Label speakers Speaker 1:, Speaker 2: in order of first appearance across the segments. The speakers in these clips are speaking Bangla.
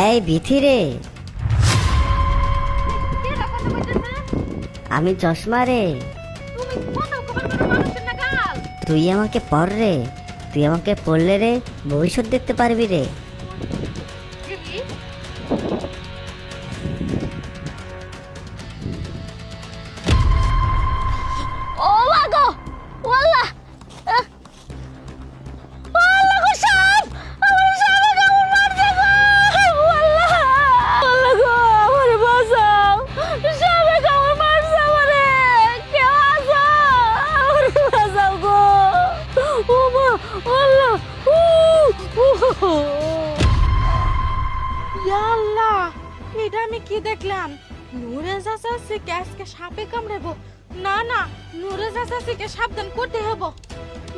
Speaker 1: এই ভিথিরে, আমি চশমা রে। তুই আমাকে পড় রে, তুই আমাকে পড়লে রে ভবিষ্যৎ দেখতে পারবি রে।
Speaker 2: ও মাগো ওয়াল্লাহ ওয়াল্লাহ গো সাপ আমার সাপে কামড় মারছে গো ওয়াল্লাহ ওয়াল্লাহ গো আমারে বাঁচাও সাপে কামড় মারছে আমারে কেউ আছো আমারে বাঁচাও গো ও মা ওয়াল্লাহ
Speaker 3: ইয়া আল্লাহ, এটা আমি কি দেখলাম? নূরে চাচাকে আজকে সাপে কামড়াবো। না না, নূরে চাচাকে সাবধান করতে হবে।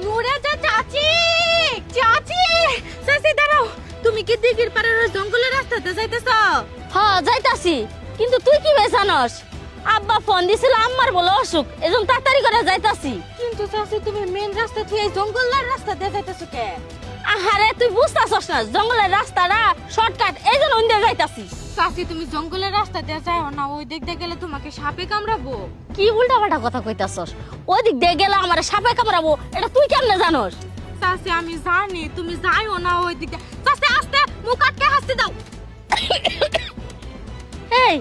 Speaker 3: নূরে চাচি, চাচি, চাচি দাঁড়াও। তুমি কি দিঘির পাড়ের ওই জঙ্গলের রাস্তাতে যাইতেছ?
Speaker 2: হ্যাঁ যাইতাছি, কিন্তু তুই কি জানোস? আব্বা ফোন দিছিল আম্মার বলে অসুখ, এজন্য তাড়াতাড়ি করে যাইতাছি।
Speaker 3: কিন্তু চাচি তুমি মেন রাস্তা থেকে এই জঙ্গলের রাস্তাতে যাইতেছো কে?
Speaker 2: আহারে তুই বুঝতাছস না, জঙ্গলের রাস্তাটা শর্টকাট, এইজন্য ওইদিকে যাইতাছি।
Speaker 3: চাচি তুমি জঙ্গলের রাস্তাতে যাও না, ওই দিক দিয়ে গেলে তোমাকে সাপে কামড়াবো।
Speaker 2: কি উল্টাপাল্টা কথা কইতাছস? ওই দিক দিয়ে গেলে আমার সাপে কামড়াবো, এটা তুই কেমনে জানোস?
Speaker 3: চাচি আমি জানি, তুমি যাইও না ওই দিকে। চাচি আস্তে মুখ আটকে হাসতে দাও।
Speaker 2: এই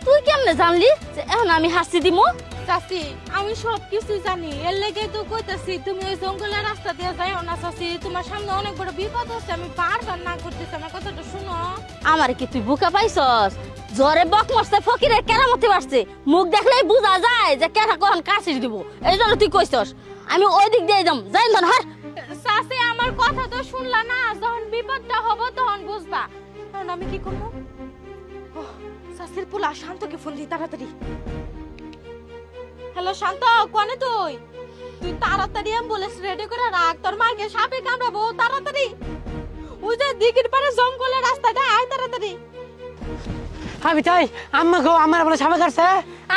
Speaker 2: তুই কেমনে জানলি যে এখন আমি হাসি দিমু?
Speaker 3: চাচি আমি সব কিছু জানি, এর লেগে তো কইতাছি তুমি ওই জঙ্গলের রাস্তা দিয়ে যাইও না। চাচি তোমার সামনে অনেক বড় বিপদ হচ্ছে, আমি বারবার না করতেছি, আমার কথাটা শুনো।
Speaker 2: আমার কি তুই বুকা পাইছস? জ্বরে বক মরছে, ফকিরের কেরামতি বাড়ছে, মুখ দেখলেই বোঝা যায় যে কেটা কখন কাশির দিব। এই জন্য তুই কইছস আমি ওই দিক দিয়ে যাম, যাই না হার।
Speaker 3: চাচি আমার কথা তো শুনলা না, যখন বিপদটা হবে তখন বুঝবা। এখন আমি কি করবো? চাচির পোলা শান্তকে ফোন দি তাড়াতাড়ি। হ্যালো শান্ত, কোনে তুই? তুই তাড়াতাড়ি অ্যাম্বুলেন্স রেডি করে রাখ, তোর মাকে সাপে কামড়াবো, তাড়াতাড়ি। ওই যে দিঘির পাড়ে জঙ্গলের রাস্তাটা, আয় তাড়াতাড়ি।
Speaker 4: আমি চাই আম্মা গো, আমার বলে সাপে কাটছে।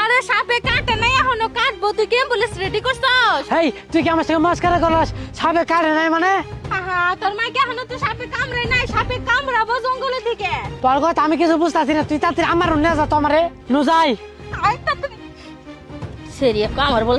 Speaker 3: আরে সাপে কাটে নাই, এখনো কাটবো। তুই কি অ্যাম্বুলেন্স রেডি করছস?
Speaker 4: এই তুই কি আমার সঙ্গে মস্কারা করলাস? সাপে কাটে নাই মানে?
Speaker 3: আহা, তোর মাকে এখনো তো সাপে কামড়ে নাই, সাপে কামড়াবো জঙ্গলের দিকে।
Speaker 4: তোর কথা আমি কিছু বুঝতাছি না, তুই তাড়াতাড়ি আমার নিয়ে যা তো আমারে নু যাই।
Speaker 3: আয় তাড়াতাড়ি।
Speaker 2: সেরি আমার বল